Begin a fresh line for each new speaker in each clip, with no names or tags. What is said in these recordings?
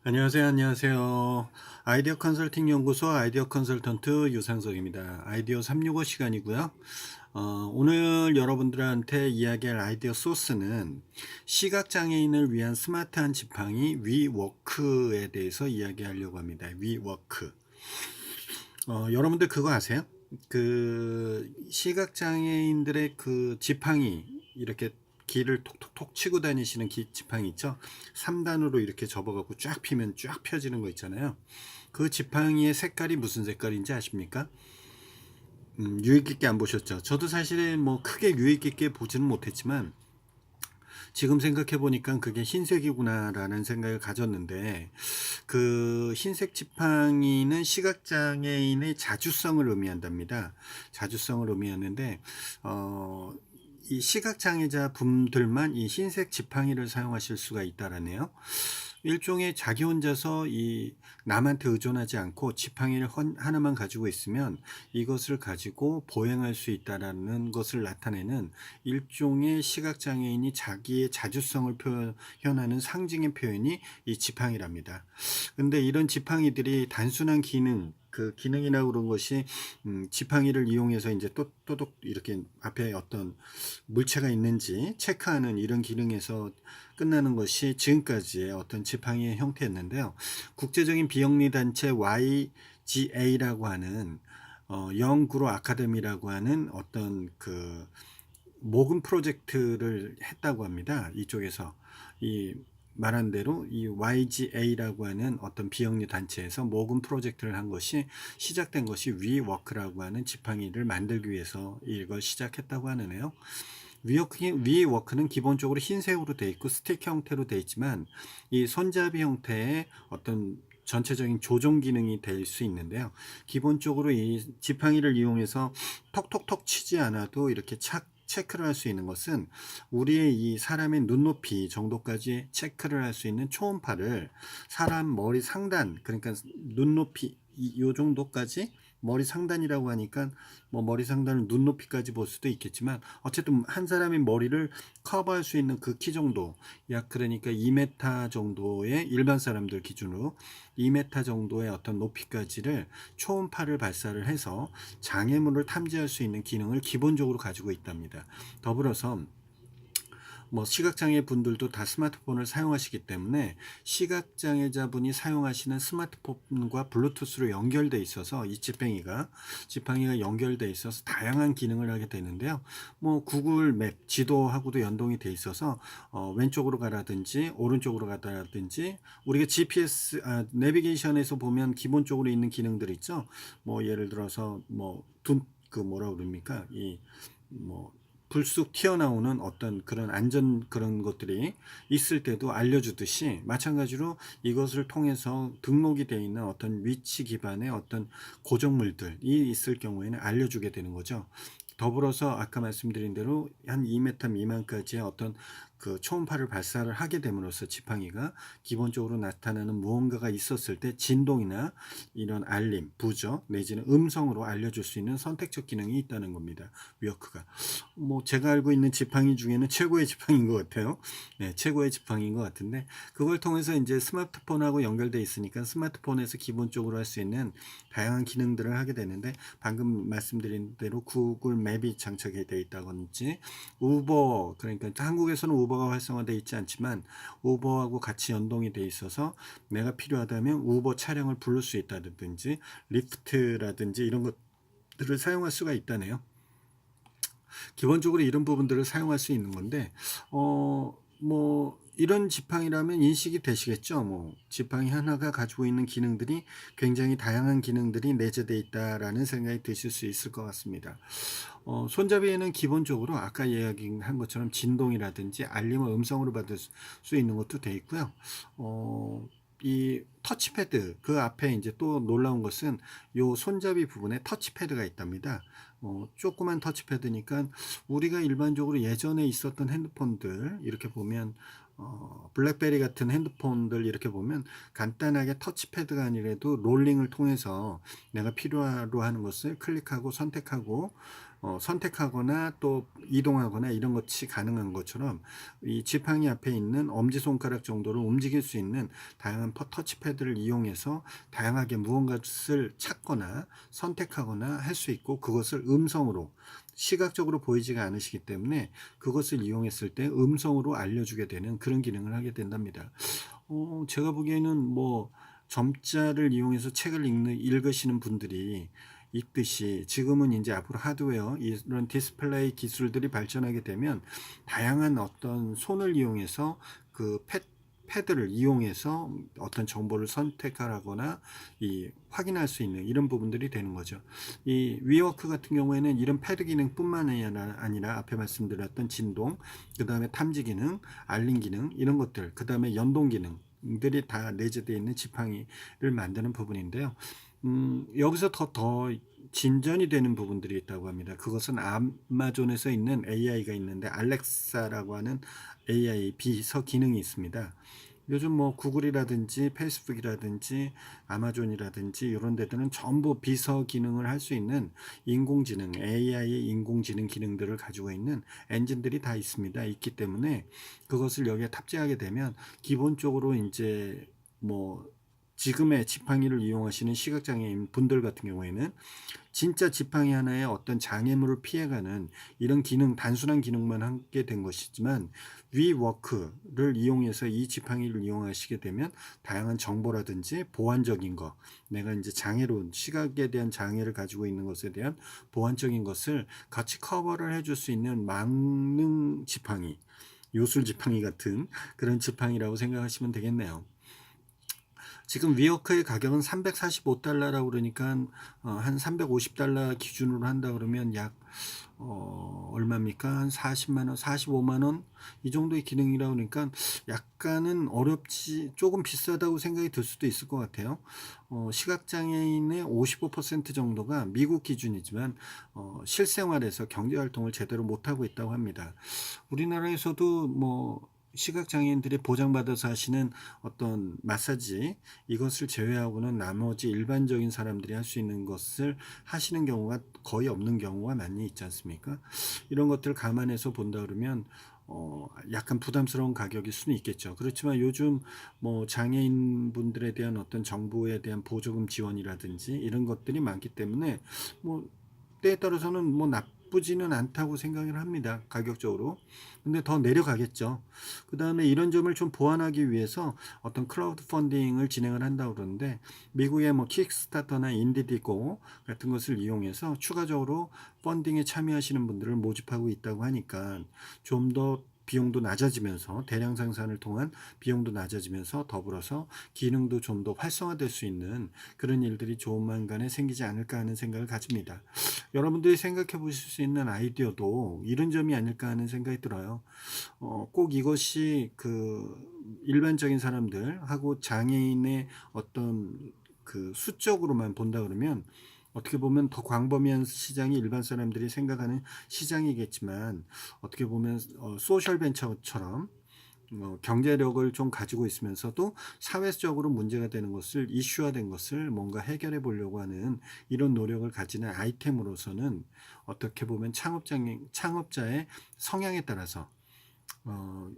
안녕하세요. 아이디어 컨설팅 연구소 아이디어 컨설턴트 유상석입니다. 아이디어 365 시간이고요. 오늘 여러분들한테 이야기할 아이디어 소스는 시각장애인을 위한 스마트한 지팡이 위워크에 대해서 이야기하려고 합니다. 위워크. 여러분들 그거 아세요? 그 시각장애인들의 그 지팡이 이렇게 길을 톡톡톡 치고 다니시는 지팡이 있죠? 3단으로 이렇게 접어갖고 쫙 피면 쫙 펴지는 거 있잖아요. 그 지팡이의 색깔이 무슨 색깔인지 아십니까? 유의 깊게 안 보셨죠? 저도 사실 뭐 크게 유의 깊게 보지는 못했지만 지금 생각해 보니까 그게 흰색이구나라는 생각을 가졌는데, 그 흰색 지팡이는 시각장애인의 자주성을 의미한답니다. 자주성을 의미하는데 이 시각장애자 분들만 이 흰색 지팡이를 사용하실 수가 있다라네요. 일종의 자기 혼자서 이 남한테 의존하지 않고 지팡이를 하나만 가지고 있으면 이것을 가지고 보행할 수 있다라는 것을 나타내는 일종의 시각장애인이 자기의 자주성을 표현하는 상징의 표현이 이 지팡이랍니다. 근데 이런 지팡이들이 단순한 기능, 그 기능이라고 그런 것이 지팡이를 이용해서 이제 또독 이렇게 앞에 어떤 물체가 있는지 체크하는 이런 기능에서 끝나는 것이 지금까지의 어떤 지팡이의 형태였는데요. 국제적인 비영리 단체 YGA라고 하는 영구로 아카데미라고 하는 어떤 그 모금 프로젝트를 했다고 합니다. 이쪽에서 이 말한 대로 이 YGA라고 하는 어떤 비영리 단체에서 모금 프로젝트를 한 것이 시작된 것이 위워크라고 하는 지팡이를 만들기 위해서 이걸 시작했다고 하네요. 위워크는 기본적으로 흰색으로 되어 있고 스틱 형태로 되어 있지만 이 손잡이 형태의 어떤 전체적인 조종 기능이 될 수 있는데요. 기본적으로 이 지팡이를 이용해서 톡톡톡 치지 않아도 이렇게 체크를 할 수 있는 것은 우리의 이 사람의 눈높이 정도까지 체크를 할 수 있는 초음파를 사람 머리 상단, 그러니까 눈높이 요 정도까지, 머리 상단이라고 하니까 뭐 머리 상단을 눈높이까지 볼 수도 있겠지만 어쨌든 한 사람의 머리를 커버할 수 있는 그 키 정도, 약 그러니까 2m 정도의, 일반 사람들 기준으로 2m 정도의 어떤 높이까지를 초음파를 발사를 해서 장애물을 탐지할 수 있는 기능을 기본적으로 가지고 있답니다. 더불어서 뭐 시각장애 분들도 다 스마트폰을 사용하시기 때문에 시각장애자분이 사용하시는 스마트폰과 블루투스로 연결돼 있어서 이 지팡이가 연결돼 있어서 다양한 기능을 하게 되는데요. 뭐 구글 맵 지도하고도 연동이 돼 있어서 왼쪽으로 가라든지 오른쪽으로 가라든지, 우리가 GPS 내비게이션에서 보면 기본적으로 있는 기능들 있죠. 뭐 예를 들어서 그 뭐라 그럽니까? 뭐 불쑥 튀어나오는 어떤 그런 안전 그런 것들이 있을 때도 알려주듯이, 마찬가지로 이것을 통해서 등록이 되어 있는 어떤 위치 기반의 어떤 고정물들이 있을 경우에는 알려주게 되는 거죠. 더불어서 아까 말씀드린 대로 한 2m 미만까지의 어떤 그 초음파를 발사를 하게 됨으로써 지팡이가 기본적으로 나타나는 무언가가 있었을 때 진동이나 이런 알림, 부저 내지는 음성으로 알려줄 수 있는 선택적 기능이 있다는 겁니다. 위어크가. 뭐 제가 알고 있는 지팡이 중에는 최고의 지팡이인 것 같아요. 네, 최고의 지팡이인 것 같은데, 그걸 통해서 이제 스마트폰하고 연결돼 있으니까 스마트폰에서 기본적으로 할 수 있는 다양한 기능들을 하게 되는데, 방금 말씀드린 대로 구글 맵이 장착이 되어 있다든지, 우버, 그러니까 한국에서는 우버가 활성화되어 있지 않지만 우버하고 같이 연동이 되어 있어서 내가 필요하다면 우버 차량을 부를 수 있다든지, 리프트라든지 이런 것들을 사용할 수가 있다네요. 기본적으로 이런 부분들을 사용할 수 있는 건데, 뭐 이런 지팡이라면 인식이 되시겠죠. 뭐 지팡이 하나가 가지고 있는 기능들이 굉장히 다양한 기능들이 내재되어 있다라는 생각이 드실 수 있을 것 같습니다. 손잡이에는 기본적으로 아까 이야기한 것처럼 진동이라든지 알림을 음성으로 받을 수 있는 것도 되어 있고요. 이 터치패드, 그 앞에 이제 또 놀라운 것은 요 손잡이 부분에 터치패드가 있답니다. 조그만 터치패드니까 우리가 일반적으로 예전에 있었던 핸드폰들 이렇게 보면, 블랙베리 같은 핸드폰들 이렇게 보면 간단하게 터치패드가 아니라도 롤링을 통해서 내가 필요로 하는 것을 클릭하고 선택하고 선택하거나 또 이동하거나 이런 것이 가능한 것처럼 이 지팡이 앞에 있는 엄지손가락 정도로 움직일 수 있는 다양한 터치패드를 이용해서 다양하게 무언가를 찾거나 선택하거나 할 수 있고, 그것을 음성으로, 시각적으로 보이지가 않으시기 때문에 그것을 이용했을 때 음성으로 알려주게 되는 그런 기능을 하게 된답니다. 제가 보기에는 뭐 점자를 이용해서 책을 읽으시는 분들이 있듯이, 지금은 이제 앞으로 하드웨어, 이런 디스플레이 기술들이 발전하게 되면 다양한 어떤 손을 이용해서 그 패드를 이용해서 어떤 정보를 선택하거나 확인할 수 있는 이런 부분들이 되는 거죠. 이 위워크 같은 경우에는 이런 패드 기능뿐만 아니라 앞에 말씀드렸던 진동, 그 다음에 탐지 기능, 알림 기능, 이런 것들, 그 다음에 연동 기능들이 다 내재되어 있는 지팡이를 만드는 부분인데요. 여기서 더 진전이 되는 부분들이 있다고 합니다. 그것은 아마존에서 있는 AI가 있는데, 알렉사라고 하는 AI 비서 기능이 있습니다. 요즘 뭐 구글이라든지 페이스북이라든지 아마존이라든지 이런 데들은 전부 비서 기능을 할 수 있는 인공지능, AI의 인공지능 기능들을 가지고 있는 엔진들이 다 있기 때문에 그것을 여기에 탑재하게 되면 기본적으로 이제 뭐 지금의 지팡이를 이용하시는 시각장애인 분들 같은 경우에는 진짜 지팡이 하나에 어떤 장애물을 피해가는 이런 기능, 단순한 기능만 하게 된 것이지만, 위워크를 이용해서 이 지팡이를 이용하시게 되면 다양한 정보라든지 보완적인 거, 내가 이제 시각에 대한 장애를 가지고 있는 것에 대한 보완적인 것을 같이 커버를 해줄 수 있는 만능 지팡이, 요술 지팡이 같은 그런 지팡이라고 생각하시면 되겠네요. 지금 위워크의 가격은 $345라고 그러니까 한 $350 기준으로 한다 그러면 약 얼마입니까? 한 40만 원, 45만 원 이 정도의 기능이라고 그러니까 약간은 조금 비싸다고 생각이 들 수도 있을 것 같아요. 시각장애인의 55% 정도가 미국 기준이지만 실생활에서 경제활동을 제대로 못하고 있다고 합니다. 우리나라에서도 뭐 시각장애인들이 보장받아서 하시는 어떤 마사지, 이것을 제외하고는 나머지 일반적인 사람들이 할 수 있는 것을 하시는 경우가 거의 없는 경우가 많이 있지 않습니까? 이런 것들을 감안해서 본다 그러면 약간 부담스러운 가격일 수는 있겠죠. 그렇지만 요즘 뭐 장애인 분들에 대한 어떤 정부에 대한 보조금 지원이라든지 이런 것들이 많기 때문에 뭐 때에 따라서는 뭐 나쁘지는 않다고 생각을 합니다, 가격적으로. 근데 더 내려가겠죠. 그 다음에 이런 점을 좀 보완하기 위해서 어떤 클라우드 펀딩을 진행을 한다고 그러는데, 미국의 뭐 킥스타터나 인디디고 같은 것을 이용해서 추가적으로 펀딩에 참여하시는 분들을 모집하고 있다고 하니까 좀 더 비용도 낮아지면서, 대량 생산을 통한 비용도 낮아지면서 더불어서 기능도 좀 더 활성화될 수 있는 그런 일들이 조만간에 생기지 않을까 하는 생각을 가집니다. 여러분들이 생각해 보실 수 있는 아이디어도 이런 점이 아닐까 하는 생각이 들어요. 꼭 이것이 일반적인 사람들하고 장애인의 어떤 수적으로만 본다 그러면 어떻게 보면 더 광범위한 시장이 일반 사람들이 생각하는 시장이겠지만, 어떻게 보면 소셜 벤처처럼 경제력을 좀 가지고 있으면서도 사회적으로 문제가 되는 것을, 이슈화된 것을 뭔가 해결해 보려고 하는 이런 노력을 가지는 아이템으로서는 어떻게 보면 창업자의 성향에 따라서 어,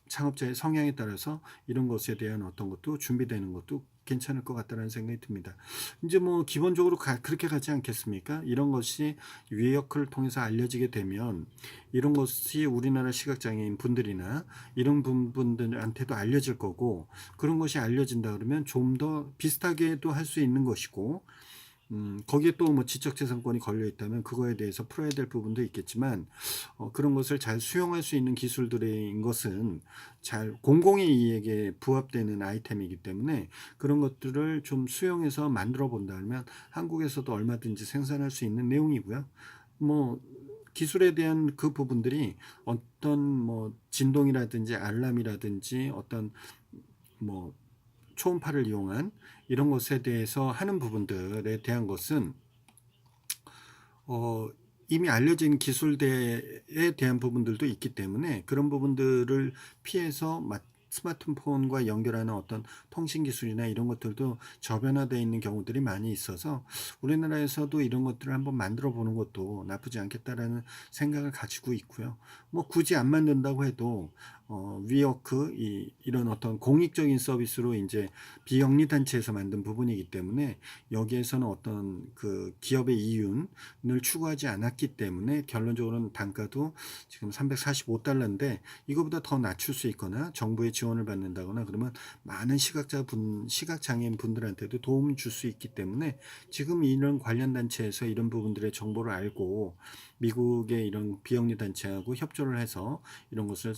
창업자의 성향에 따라서 이런 것에 대한 어떤 것도 준비되는 것도 괜찮을 것 같다는 생각이 듭니다. 이제 뭐 기본적으로 그렇게 가지 않겠습니까? 이런 것이 위워크를 통해서 알려지게 되면 이런 것이 우리나라 시각장애인 분들이나 이런 분들한테도 알려질 거고, 그런 것이 알려진다 그러면 좀 더 비슷하게도 할 수 있는 것이고, 거기에 또 뭐 지적재산권이 걸려 있다면 그거에 대해서 풀어야 될 부분도 있겠지만, 그런 것을 잘 수용할 수 있는 기술들인 것은 잘 공공의 이익에 부합되는 아이템이기 때문에 그런 것들을 좀 수용해서 만들어 본다면 한국에서도 얼마든지 생산할 수 있는 내용이고요. 뭐 기술에 대한 그 부분들이 어떤 뭐 진동이라든지 알람이라든지 어떤 뭐 초음파를 이용한 이런 것에 대해서 하는 부분들에 대한 것은 어, 이미 알려진 기술대에 대한 부분들도 있기 때문에 그런 부분들을 피해서 스마트폰과 연결하는 어떤 통신 기술이나 이런 것들도 저변화되어 있는 경우들이 많이 있어서 우리나라에서도 이런 것들을 한번 만들어 보는 것도 나쁘지 않겠다라는 생각을 가지고 있고요. 뭐 굳이 안 만든다고 해도 위워크 이런 어떤 공익적인 서비스로 이제 비영리 단체에서 만든 부분이기 때문에 여기에서는 어떤 그 기업의 이윤을 추구하지 않았기 때문에 결론적으로는 단가도 지금 345달러인데 이거보다 더 낮출 수 있거나 정부의 지원을 받는다거나 그러면 많은 시각장애인 분들한테도 도움을 줄 수 있기 때문에 지금 이런 관련 단체에서 이런 부분들의 정보를 알고 미국의 이런 비영리 단체하고 협조를 해서 이런 것을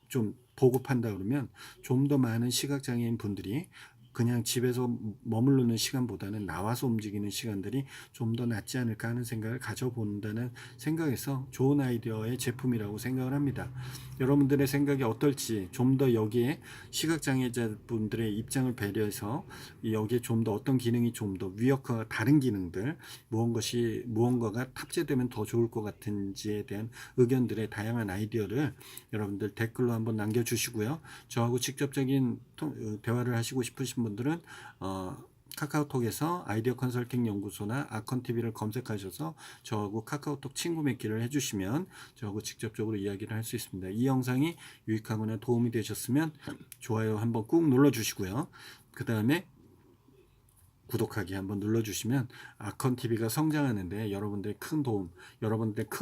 좀 보급한다 그러면 좀 더 많은 시각장애인 분들이 그냥 집에서 머무르는 시간보다는 나와서 움직이는 시간들이 좀 더 낫지 않을까 하는 생각을 가져본다는 생각에서 좋은 아이디어의 제품이라고 생각을 합니다. 여러분들의 생각이 어떨지 좀 더 여기에 시각장애자분들의 입장을 배려해서 여기에 좀 더 어떤 기능이 좀 더 위협과 다른 기능들 무언가가 탑재되면 더 좋을 것 같은지에 대한 의견들의 다양한 아이디어를 여러분들 댓글로 한번 남겨주시고요. 저하고 직접적인 대화를 하시고 싶으신 분들은 카카오톡에서 아이디어 컨설팅 연구소나 아컨TV를 검색하셔서 저하고 카카오톡 친구 맺기를 해주시면 저하고 직접적으로 이야기를 할 수 있습니다. 이 영상이 유익하거나 도움이 되셨으면 좋아요 한번 꾹 눌러주시고요. 그 다음에 구독하기 한번 눌러주시면 아컨TV가 성장하는데 여러분들의 큰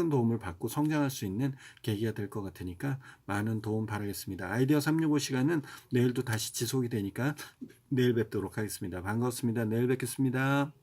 도움을 받고 성장할 수 있는 계기가 될 것 같으니까 많은 도움 바라겠습니다. 아이디어 365 시간은 내일도 다시 지속이 되니까 내일 뵙도록 하겠습니다. 반갑습니다. 내일 뵙겠습니다.